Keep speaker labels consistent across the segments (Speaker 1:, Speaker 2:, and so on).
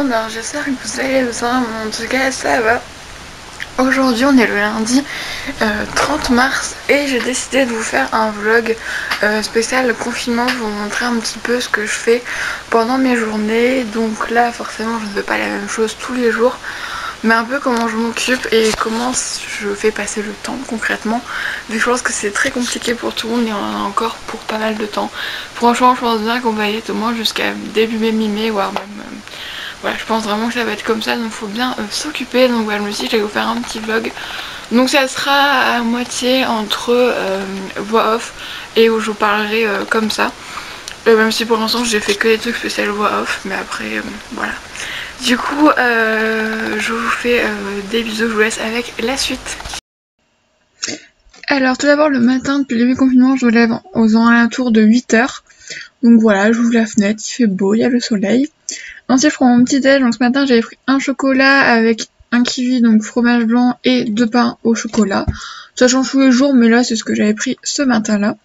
Speaker 1: monde, alors j'espère que vous allez bien, en tout cas ça va. Aujourd'hui on est le lundi 30 mars et j'ai décidé de vous faire un vlog spécial confinement pour vous montrer un petit peu ce que je fais pendant mes journées. Donc là forcément je ne fais pas la même chose tous les jours, mais un peu comment je m'occupe et comment je fais passer le temps concrètement, vu que je pense que c'est très compliqué pour tout le monde et on en a encore pour pas mal de temps. Franchement je pense bien qu'on va y être au moins jusqu'à début mi-mai, voire même voilà, je pense vraiment que ça va être comme ça, donc faut bien s'occuper. Donc voilà, je me suis dit que j'allais vous faire un petit vlog. Donc ça sera à moitié entre voix off et où je vous parlerai comme ça. Même si pour l'instant j'ai fait que des trucs spécial voix off, mais après voilà. Du coup je vous fais des bisous, je vous laisse avec la suite. Alors tout d'abord le matin, depuis le début du confinement, je me lève aux alentours de 8 h. Donc voilà, j'ouvre la fenêtre, il fait beau, il y a le soleil. Ensuite je prends mon petit déj, donc ce matin j'avais pris un chocolat avec un kiwi, donc fromage blanc et 2 pains au chocolat. Ça change tous les jours, mais là c'est ce que j'avais pris ce matin-là.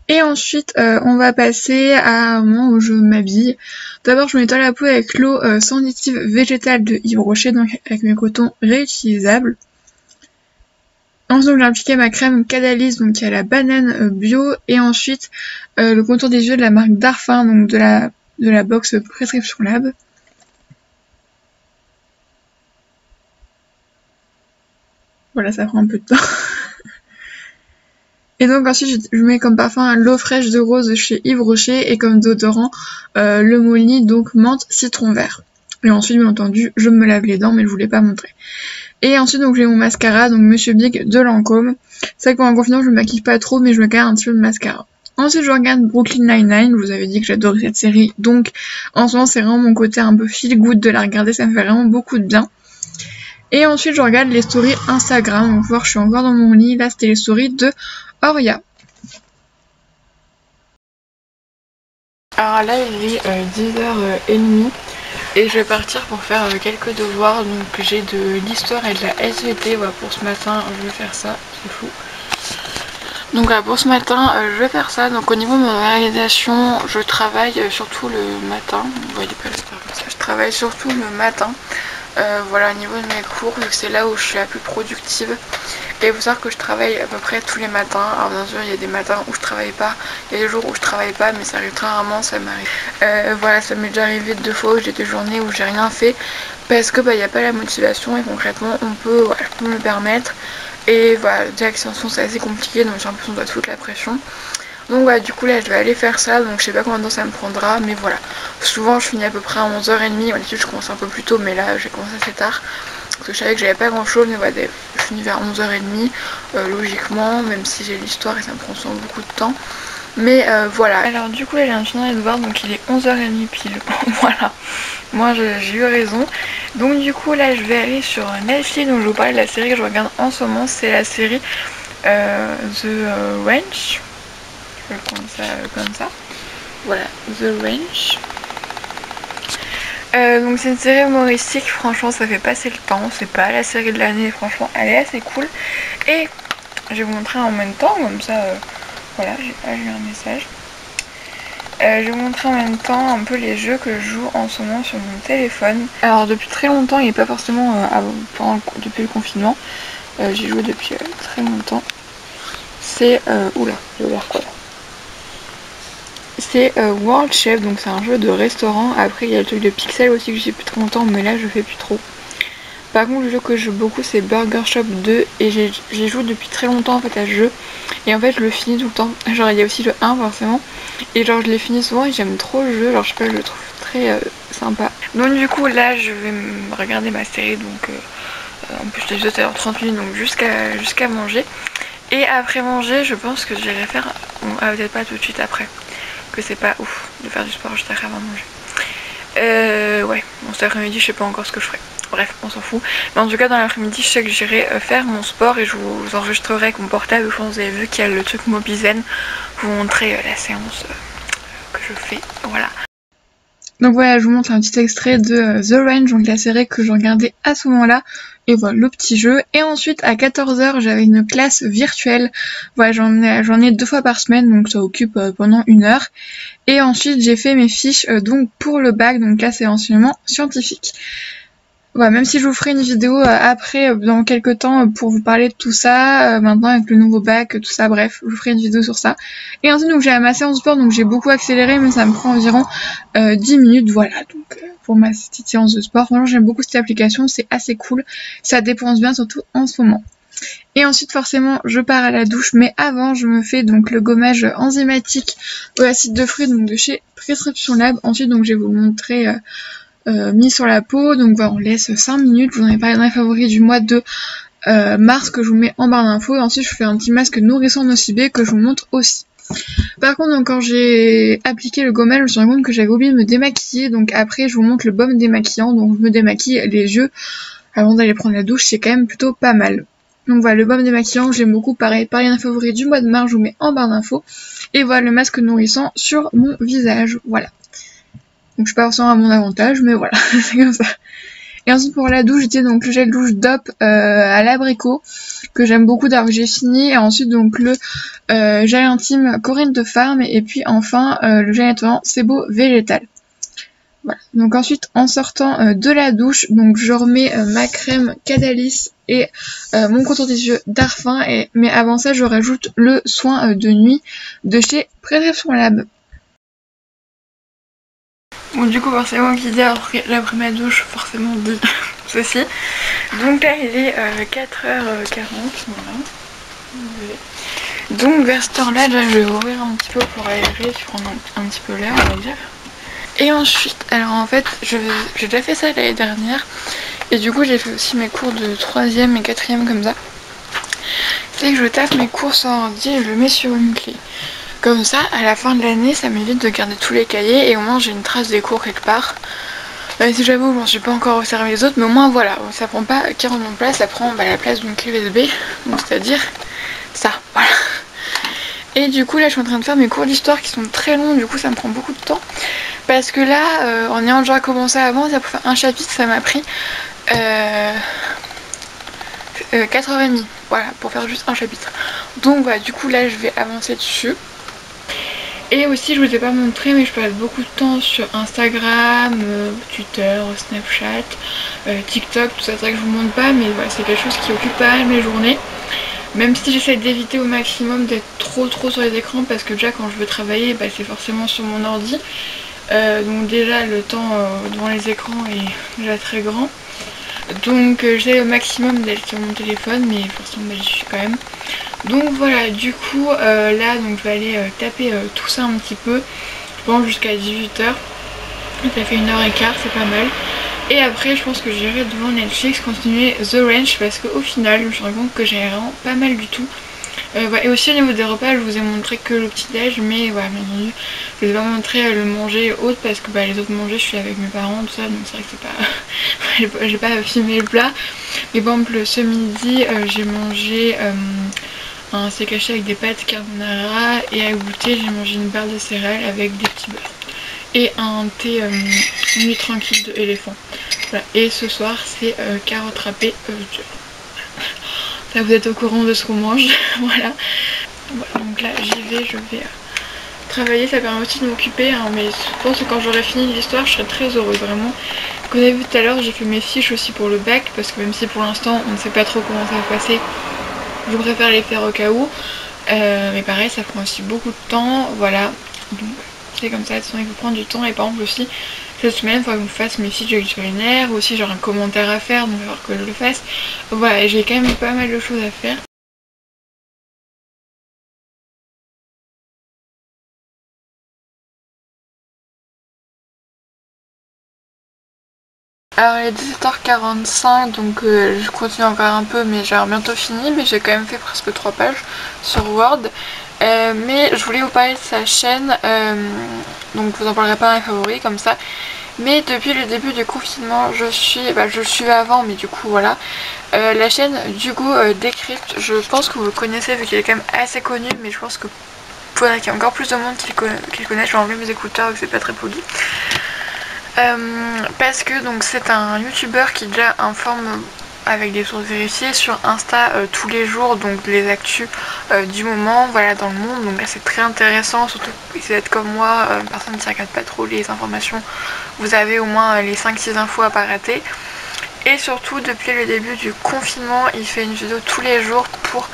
Speaker 1: Et ensuite on va passer à un moment où je m'habille. D'abord je me nettoie la peau avec l'eau sensitive végétale de Yves Rocher, donc avec mes cotons réutilisables. Ensuite j'ai appliqué ma crème Cadalis, donc il y a la banane bio, et ensuite le contour des yeux de la marque Darphin, donc de la box Prescription Lab. Voilà, ça prend un peu de temps. Et donc ensuite je mets comme parfum l'eau fraîche de rose de chez Yves Rocher et comme déodorant le Molly, donc menthe citron vert. Et ensuite bien entendu je me lave les dents, mais je voulais pas montrer. Et ensuite donc j'ai mon mascara, donc Monsieur Big de Lancôme. C'est vrai que pendant le confinement je me maquille pas trop, mais je me garde un petit peu de mascara. Ensuite je regarde Brooklyn Nine-Nine, je vous avais dit que j'adorais cette série, donc en ce moment c'est vraiment mon côté un peu feel good de la regarder, ça me fait vraiment beaucoup de bien. Et ensuite je regarde les stories Instagram, donc voir je suis encore dans mon lit, là c'était les stories de Oria. Alors là il est 10h30 et je vais partir pour faire quelques devoirs, donc j'ai de l'histoire et de la SVT, voilà, pour ce matin je vais faire ça, c'est fou. Donc voilà, pour ce matin je vais faire ça. Donc au niveau de mon organisation, je travaille surtout le matin, vous voyez pas, je vais faire comme ça, je travaille surtout le matin. Voilà, au niveau de mes cours, vu que c'est là où je suis la plus productive. Et il faut savoir que je travaille à peu près tous les matins. Alors bien sûr il y a des matins où je travaille pas, il y a des jours où je travaille pas, mais ça arrive très rarement, ça m'arrive. Voilà, ça m'est déjà arrivé 2 fois où j'ai des journées où j'ai rien fait parce que il n'y a pas la motivation et concrètement on peut, voilà, je peux me le permettre. Et voilà, déjà que c'est assez compliqué, donc j'ai l'impression de toute la pression. Donc voilà, du coup là je vais aller faire ça, donc je sais pas combien de temps ça me prendra, mais voilà. Souvent je finis à peu près à 11h30, d'habitude je commence un peu plus tôt, mais là j'ai commencé assez tard. Parce que je savais que j'avais pas grand chose, mais voilà, je finis vers 11h30, logiquement, même si j'ai l'histoire et ça me prend souvent beaucoup de temps. Mais voilà. Alors du coup là je viens de finir les devoirs, donc il est 11h30 pile, voilà. Moi j'ai eu raison. Donc du coup là je vais aller sur Netflix, donc je vous parlais de la série que je regarde en ce moment, c'est la série The Ranch. Je vais prendre ça comme ça. Voilà, The Ranch. Donc c'est une série humoristique, franchement ça fait passer le temps, c'est pas la série de l'année, franchement elle est assez cool. Et je vais vous montrer en même temps, comme ça, voilà, j'ai eu un message. Je vais vous montrer en même temps un peu les jeux que je joue en ce moment sur mon téléphone. Alors depuis très longtemps, il n'est pas forcément depuis le confinement, j'y joue depuis très longtemps. C'est, oula, je vais voir quoi là. C'est World Chef, donc c'est un jeu de restaurant. Après il y a le truc de Pixel aussi que j'ai plus très longtemps, mais là je fais plus trop. Par contre le jeu que je joue beaucoup c'est Burger Shop 2 et j'ai joué depuis très longtemps en fait à ce jeu. Et en fait je le finis tout le temps, genre il y a aussi le 1 forcément. Et genre je l'ai fini souvent et j'aime trop le jeu, genre je sais pas, je le trouve très sympa. Donc du coup là je vais regarder ma série, donc en plus je l'ai juste à 30 minutes, donc jusqu'à manger. Et après manger je pense que j'irai faire, bon, peut-être pas tout de suite après, que c'est pas ouf de faire du sport juste après avant de manger. Ouais, bon cet après-midi je sais pas encore ce que je ferai. Bref, on s'en fout. Mais en tout cas dans l'après-midi je sais que j'irai faire mon sport et je vous enregistrerai avec mon portable. Je pense que vous avez vu qu'il y a le truc Mobizen. Vous montrer la séance que je fais. Voilà. Donc voilà, je vous montre un petit extrait de The Range, donc la série que je regardais à ce moment-là. Et voilà, le petit jeu. Et ensuite, à 14h, j'avais une classe virtuelle. Voilà, j'en ai 2 fois par semaine, donc ça occupe pendant 1 heure. Et ensuite, j'ai fait mes fiches donc pour le bac, donc là, c'est enseignement scientifique. Voilà, même si je vous ferai une vidéo après, dans quelques temps, pour vous parler de tout ça, maintenant avec le nouveau bac, tout ça, bref, je vous ferai une vidéo sur ça. Et ensuite, donc j'ai ma séance sport, donc j'ai beaucoup accéléré, mais ça me prend environ 10 minutes, voilà, donc pour ma petite séance de sport. Franchement, j'aime beaucoup cette application, c'est assez cool, ça dépense bien, surtout en ce moment. Et ensuite, forcément, je pars à la douche, mais avant, je me fais donc le gommage enzymatique au acide de fruits, donc de chez Prescription Lab. Ensuite, donc je vais vous le montrer mis sur la peau, donc voilà, on laisse 5 minutes, je vous en ai parlé dans les favoris du mois de mars que je vous mets en barre d'infos, et ensuite je fais un petit masque nourrissant nocibé que je vous montre aussi. Par contre, donc, quand j'ai appliqué le gommage, je me suis rendu compte que j'avais oublié de me démaquiller, donc après je vous montre le baume démaquillant, donc je me démaquille les yeux avant d'aller prendre la douche, c'est quand même plutôt pas mal. Donc voilà, le baume démaquillant, j'aime beaucoup, pareil dans les favoris du mois de mars, je vous mets en barre d'infos, et voilà le masque nourrissant sur mon visage, voilà. Donc je suis pas forcément à mon avantage, mais voilà, c'est comme ça. Et ensuite pour la douche, j'ai donc le gel douche DOP à l'abricot, que j'aime beaucoup d'ailleurs que j'ai fini. Et ensuite donc le gel intime Corinne de Farm, et puis enfin le gel nettoyant C'est Beau Végétal. Voilà. Donc ensuite en sortant de la douche, donc je remets ma crème Cadalis et mon contour des yeux Darphin, mais avant ça je rajoute le soin de nuit de chez Prescription Lab. Bon, du coup, forcément, qui dit après ma douche, forcément dit ceci. Donc là, il est 4h40, voilà. Donc vers cette heure-là, je vais ouvrir un petit peu pour aérer, prendre un petit peu l'air, on va dire. Et ensuite, alors en fait, j'ai déjà fait ça l'année dernière. Et du coup, j'ai fait aussi mes cours de 3e et 4e comme ça. C'est que je taffe mes cours sur ordi et je le mets sur une clé. Comme ça, à la fin de l'année, ça m'évite de garder tous les cahiers et au moins j'ai une trace des cours quelque part. Même si j'avoue, je m'en suis pas encore observé les autres, mais au moins voilà, ça prend pas 40 de place, ça prend la place d'une clé USB, donc c'est-à-dire ça, voilà. Et du coup là je suis en train de faire mes cours d'histoire qui sont très longs, du coup ça me prend beaucoup de temps. Parce que là, en ayant déjà commencé avant, ça pour faire un chapitre, ça m'a pris 4h30, voilà, pour faire juste un chapitre. Donc voilà, du coup là je vais avancer dessus. Et aussi je vous ai pas montré, mais je passe beaucoup de temps sur Instagram, Twitter, Snapchat, TikTok, tout ça. C'est vrai que je vous montre pas, mais voilà, c'est quelque chose qui occupe pas mal mes journées. Même si j'essaie d'éviter au maximum d'être trop sur les écrans, parce que déjà quand je veux travailler, bah, c'est forcément sur mon ordi. Donc déjà le temps devant les écrans est déjà très grand. Donc j'essaie au maximum d'être sur mon téléphone, mais forcément j'y suis quand même. Donc voilà, du coup là donc je vais aller taper tout ça un petit peu, je pense jusqu'à 18h. Ça fait 1h15, c'est pas mal. Et après je pense que j'irai devant Netflix continuer The Ranch, parce qu'au final je me suis rendu compte que j'ai vraiment pas mal du tout. Voilà. Et aussi au niveau des repas, je vous ai montré que le petit déj, mais voilà, bien entendu je vous ai pas montré le manger autre, parce que les autres manger je suis avec mes parents, tout ça, donc c'est vrai que c'est pas j'ai pas filmé le plat. Mais par exemple ce midi j'ai mangé un steak haché avec des pâtes carbonara, et à goûter j'ai mangé une barre de céréales avec des petits beurres et un thé nuit tranquille de éléphant. Voilà. Et ce soir c'est carottes râpées là vous êtes au courant de ce qu'on mange. Voilà. Donc là j'y vais, je vais travailler, ça permet aussi de m'occuper, hein, mais je pense que quand j'aurai fini l'histoire je serai très heureuse, vraiment. Comme vous avez vu tout à l'heure, j'ai fait mes fiches aussi pour le bac, parce que même si pour l'instant on ne sait pas trop comment ça va passer, je préfère les faire au cas où. Mais pareil, ça prend aussi beaucoup de temps, voilà. Donc c'est comme ça, de toute façon il faut prendre du temps. Et par exemple aussi, cette semaine, il faut que je fasse mes fiches de lecture linéaire, ou aussi j'aurai un commentaire à faire, donc il va falloir que je le fasse. Voilà, j'ai quand même pas mal de choses à faire. Alors il est 17h45, donc je continue encore un peu, mais j'ai bientôt fini. Mais j'ai quand même fait presque 3 pages sur Word. Mais je voulais vous parler de sa chaîne, donc je vous en parlerai pas dans les favoris comme ça. Mais depuis le début du confinement, je le suivais avant, mais du coup voilà. La chaîne d'Hugo Décrypte, je pense que vous le connaissez vu qu'il est quand même assez connu, mais je pense que qu'il y a encore plus de monde qui le connaît. Je vais enlever mes écouteurs, que c'est pas très poli. Parce que donc c'est un youtubeur qui déjà informe avec des sources vérifiées sur Insta tous les jours, donc les actus du moment, voilà, dans le monde. Donc là c'est très intéressant, surtout si vous êtes comme moi, une personne qui regarde pas trop les informations, vous avez au moins les 5-6 infos à pas rater. Et surtout depuis le début du confinement, il fait une vidéo tous les jours pour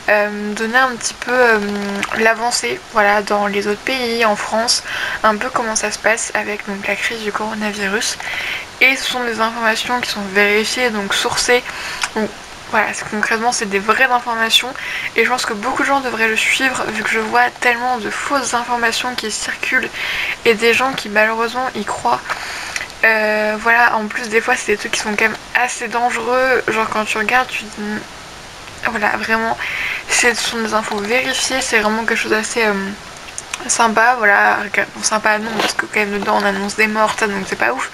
Speaker 1: donner un petit peu l'avancée, voilà, dans les autres pays, en France, un peu comment ça se passe avec donc la crise du coronavirus. Et ce sont des informations qui sont vérifiées, donc sourcées. Donc, voilà, concrètement c'est des vraies informations et je pense que beaucoup de gens devraient le suivre vu que je vois tellement de fausses informations qui circulent et des gens qui malheureusement y croient. Voilà, en plus des fois c'est des trucs qui sont quand même assez dangereux, genre quand tu regardes tu te dis voilà, vraiment ce sont des infos vérifiées, c'est vraiment quelque chose d'assez sympa, voilà, bon, sympa non parce que quand même dedans on annonce des morts ça, donc c'est pas ouf,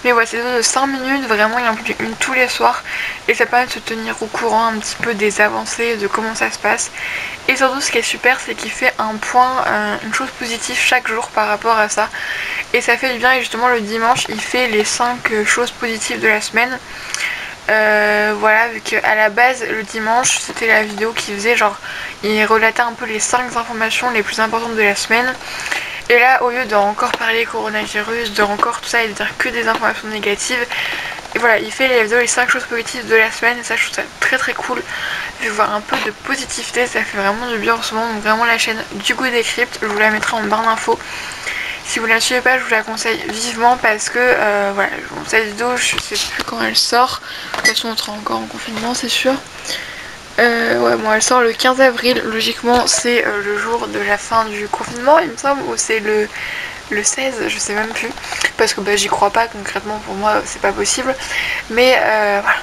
Speaker 1: mais voilà, c'est de 5 minutes, vraiment il y en a plus une tous les soirs et ça permet de se tenir au courant un petit peu des avancées, de comment ça se passe. Et surtout ce qui est super c'est qu'il fait un point, une chose positive chaque jour par rapport à ça et ça fait du bien. Et justement le dimanche il fait les 5 choses positives de la semaine. Voilà, vu qu'à la base le dimanche c'était la vidéo qu'il faisait, genre il relatait un peu les 5 informations les plus importantes de la semaine. Et là au lieu de encore parler coronavirus, de encore tout ça et de dire que des informations négatives, et voilà, il fait les vidéos les 5 choses positives de la semaine et ça je trouve ça très très cool. Je vais voir un peu de positivité, ça fait vraiment du bien en ce moment. Donc vraiment la chaîne du Goût des Cryptes, je vous la mettrai en barre d'infos. Si vous ne la suivez pas, je vous la conseille vivement parce que voilà, cette vidéo, je sais plus quand elle sort. De toute façon, on sera encore en confinement, c'est sûr. Ouais, bon, elle sort le 15 avril. Logiquement, c'est le jour de la fin du confinement, il me semble, ou c'est le 16, je sais même plus. Parce que bah, j'y crois pas concrètement, pour moi, c'est pas possible. Mais voilà.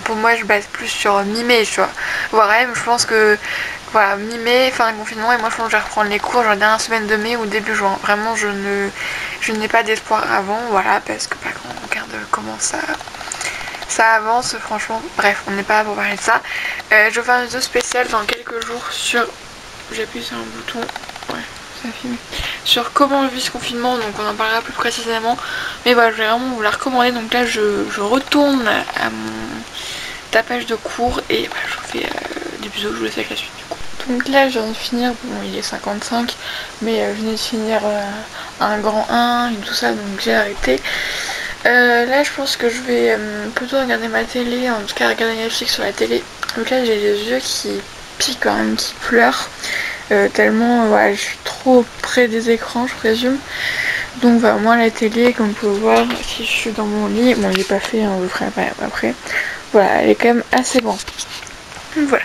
Speaker 1: Pour moi, je base plus sur mi-mai, tu vois. Voire même, je pense que voilà, mi-mai, fin de confinement, et moi je pense que je vais reprendre les cours genre dernière semaine de mai ou début juin. Vraiment je n'ai pas d'espoir avant, voilà, parce que bah, quand on regarde comment ça avance, franchement, bref, on n'est pas là pour parler de ça. Je vais faire une vidéo spéciale dans quelques jours sur, j'appuie sur un bouton, ouais, ça filme, sur comment je vis ce confinement, donc on en parlera plus précisément. Mais voilà, je vais vraiment vous la recommander. Donc là je retourne à mon tapage de cours et voilà, je vous fais des bisous, je vous laisse avec la suite du coup. Donc là je viens de finir, bon il est 55, mais je venais de finir un grand 1 et tout ça, donc j'ai arrêté. Là je pense que je vais plutôt regarder ma télé, en tout cas regarder Netflix sur la télé. Donc là j'ai les yeux qui piquent quand même, qui pleurent, tellement voilà, je suis trop près des écrans je présume. Donc voilà, moi la télé comme vous pouvez voir, si je suis dans mon lit, bon il est pas fait, hein, je le ferai après. Voilà, elle est quand même assez grande. Voilà.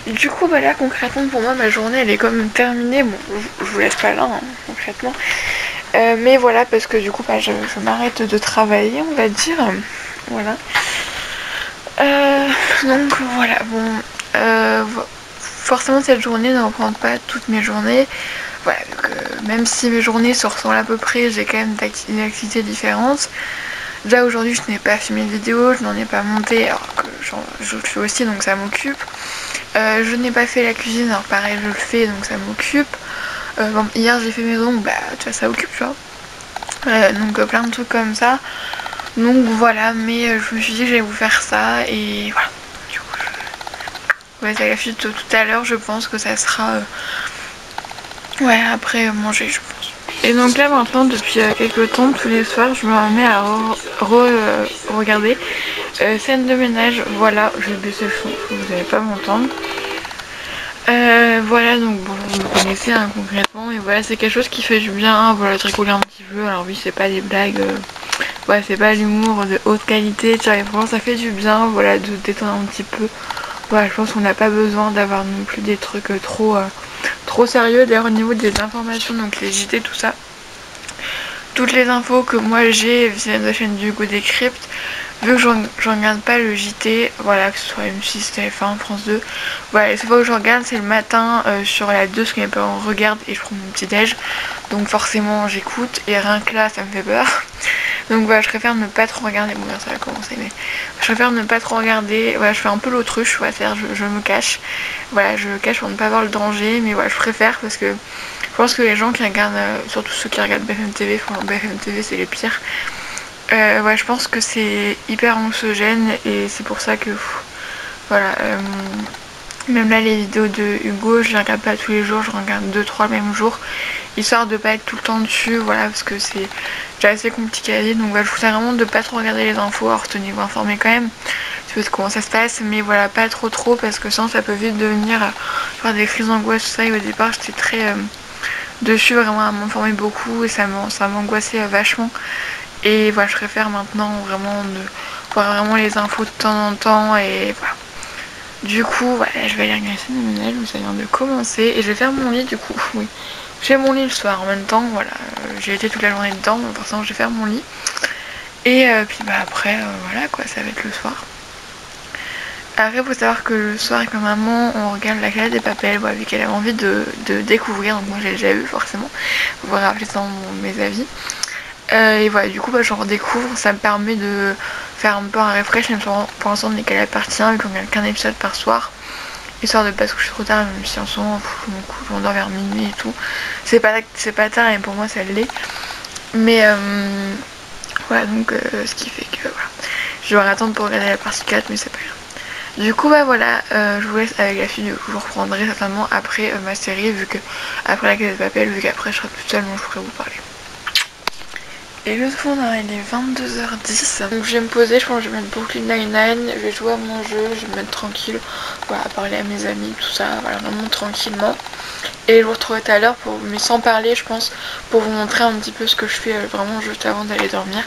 Speaker 1: Du coup bah là concrètement pour moi ma journée elle est quand même terminée. Bon je vous laisse pas là hein, concrètement. Mais voilà parce que du coup bah, je m'arrête de travailler on va dire. Voilà. Donc voilà bon. Forcément cette journée ne reprend pas toutes mes journées. Voilà, donc, même si mes journées se ressemblent à peu près, j'ai quand même des activités différentes. Déjà aujourd'hui je n'ai pas filmé de vidéo, je n'en ai pas monté alors que je le fais aussi donc ça m'occupe. Je n'ai pas fait la cuisine, alors pareil je le fais donc ça m'occupe. Bon, hier j'ai fait mes ongles, bah tu vois ça occupe tu vois. Donc plein de trucs comme ça. Donc voilà, mais je me suis dit que j'allais vous faire ça et voilà. Du coup je vais à la suite tout à l'heure, je pense que ça sera ouais après manger je pense. Et donc là maintenant depuis quelques temps tous les soirs je me remets à regarder scène de ménage. Voilà, je vais baisser le son, vous n'allez pas m'entendre. Voilà donc bon vous me connaissez hein, concrètement et voilà c'est quelque chose qui fait du bien, voilà de rigoler un petit peu. Alors oui c'est pas des blagues, ouais c'est pas l'humour de haute qualité, tu vois, vraiment ça fait du bien voilà de détendre un petit peu. Voilà je pense qu'on n'a pas besoin d'avoir non plus des trucs trop sérieux. D'ailleurs au niveau des informations, donc les JT tout ça, toutes les infos que moi j'ai viennent de la chaîne du Goût des Cryptes. Vu que je regarde pas le JT, voilà, que ce soit M6, TF1, France 2, voilà, les fois que je regarde c'est le matin sur la 2, ce que mes parents regardent et je prends mon petit déj, donc forcément j'écoute et rien que là ça me fait peur. Donc voilà, je préfère ne pas trop regarder. Bon, ça va commencer, mais je préfère ne pas trop regarder. Voilà, je fais un peu l'autruche, on va faire, je me cache. Voilà, je me cache pour ne pas voir le danger, mais voilà, je préfère parce que je pense que les gens qui regardent, surtout ceux qui regardent BFM TV, enfin BFM TV c'est les pires. Ouais, je pense que c'est hyper anxiogène et c'est pour ça que voilà. Même là les vidéos de Hugo, je les regarde pas tous les jours, je regarde 2-3 le même jour, histoire de pas être tout le temps dessus, voilà, parce que c'est déjà assez compliqué à lire. Donc voilà, je vous conseille vraiment de pas trop regarder les infos, alors tenez-vous informés quand même, tu sais comment ça se passe, mais voilà, pas trop parce que sinon ça peut vite devenir faire des crises d'angoisse, tout ça. Et au départ j'étais très dessus, vraiment à m'informer beaucoup et ça m'angoissait vachement. Et voilà, je préfère maintenant vraiment de voir vraiment les infos de temps en temps et voilà. Du coup, voilà, je vais aller regarder Phénoménal où ça vient de commencer et je vais faire mon lit du coup, oui. J'ai mon lit le soir en même temps, voilà, j'ai été toute la journée dedans, donc forcément je vais faire mon lit. Et puis bah après, voilà quoi, ça va être le soir. Après, faut savoir que le soir avec ma maman, on regarde La Casa de Papel, voilà, vu qu'elle avait envie de découvrir, donc moi j'ai déjà vu forcément, vous pourrez rappeler ça dans mes avis. Et voilà, du coup, bah, j'en redécouvre, ça me permet de faire un peu un refresh, même pour l'instant on n'est qu'à la partie 1, vu qu'on regarde qu'un épisode par soir, histoire de pas se coucher trop tard, même si en ce moment je m'endors vers minuit et tout. C'est pas tard et pour moi ça l'est. Mais voilà, donc ce qui fait que voilà, je vais attendre pour regarder la partie 4, mais c'est pas grave. Du coup bah voilà, je vous laisse avec la fille, du coup je vous reprendrai certainement après ma série, vu que après La Casa de Papel, vu qu'après je serai toute seule, donc je pourrai vous parler. Et le soir, il est 22h10, donc je vais me poser, je pense que je vais mettre Brooklyn Nine-Nine, je vais jouer à mon jeu, je vais me mettre tranquille, voilà, parler à mes amis, tout ça, voilà, vraiment tranquillement. Et je vous retrouverai tout à l'heure, mais sans parler je pense, pour vous montrer un petit peu ce que je fais vraiment juste avant d'aller dormir.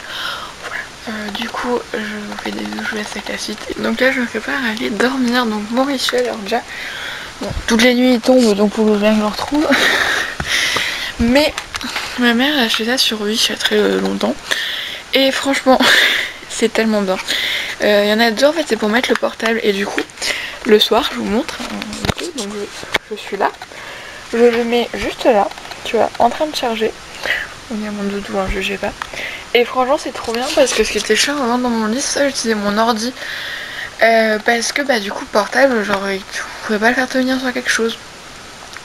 Speaker 1: Voilà, du coup je vous fais des bisous, je vous laisse avec la suite. Donc là je me prépare à aller dormir, donc mon rituel, alors déjà, bon, toutes les nuits il tombe, donc faut que je le retrouve. Mais ma mère a acheté ça sur Wish il y a très longtemps. Et franchement, c'est tellement bien. Il y en a deux en fait, c'est pour mettre le portable. Et du coup, le soir, je vous montre. Donc je suis là. Je le mets juste là, tu vois, en train de charger. On est à mon doudou, hein, je sais pas. Et franchement, c'est trop bien parce que ce qui était chiant avant dans mon lit, c'est ça, j'utilisais mon ordi. Parce que bah du coup, portable, genre, je pouvais pas le faire tenir sur quelque chose.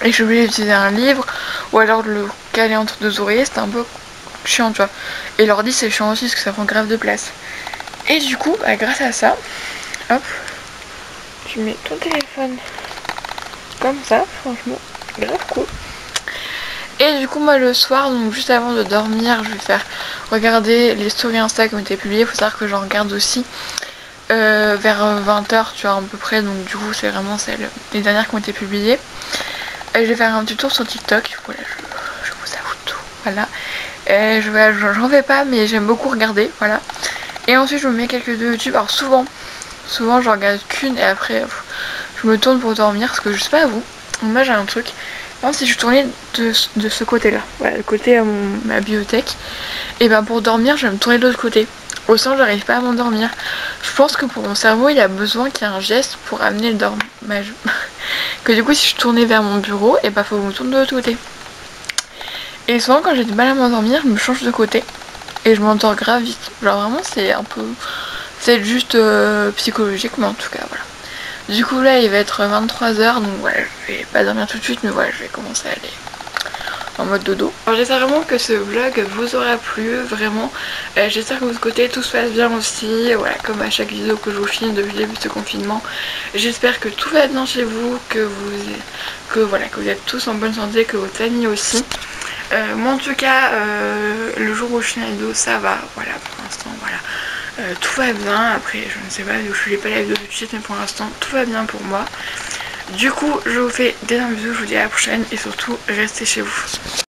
Speaker 1: Et je voulais utiliser un livre ou alors de le caler entre deux oreillers, c'était un peu chiant, tu vois. Et l'ordi c'est chiant aussi parce que ça prend grave de place. Et du coup, bah, grâce à ça, hop, tu mets ton téléphone comme ça, franchement, grave cool. Et du coup, moi le soir, donc juste avant de dormir, je vais faire regarder les stories Insta qui ont été publiées. Il faut savoir que j'en regarde aussi vers 20h, tu vois, à peu près. Donc du coup, c'est vraiment les dernières qui ont été publiées. Je vais faire un petit tour sur TikTok, voilà, je vous avoue tout, voilà. J'en fais pas, mais j'aime beaucoup regarder, voilà. Et ensuite je me mets quelques vidéos YouTube, alors souvent je regarde qu'une et après je me tourne pour dormir, parce que je sais pas à vous, moi j'ai un truc, même si je suis tournée de ce côté là, voilà, le côté ma bibliothèque, et ben pour dormir je vais me tourner de l'autre côté. Au sens, j'arrive pas à m'endormir. Je pense que pour mon cerveau, il a besoin qu'il y ait un geste pour amener le dormage. Que du coup, si je tournais vers mon bureau, et bah faut que je me tourne de l'autre côté. Et souvent, quand j'ai du mal à m'endormir, je me change de côté. Et je m'endors grave vite. Genre vraiment, c'est un peu... C'est juste psychologique, mais en tout cas, voilà. Du coup, là, il va être 23h, donc voilà, je vais pas dormir tout de suite, mais voilà, je vais commencer à aller en mode dodo. Alors j'espère vraiment que ce vlog vous aura plu, vraiment. J'espère que de votre côté tout se passe bien aussi, voilà, comme à chaque vidéo que je vous filme depuis le début de ce confinement. J'espère que tout va bien chez vous, que vous êtes tous en bonne santé, que votre famille aussi. Moi en tout cas, le jour où je filme la vidéo, ça va, voilà, pour l'instant, voilà. Tout va bien, après je ne sais pas, je ne pas la vidéo tout de suite, mais pour l'instant tout va bien pour moi. Du coup, je vous fais d'énormes bisous, je vous dis à la prochaine et surtout, restez chez vous.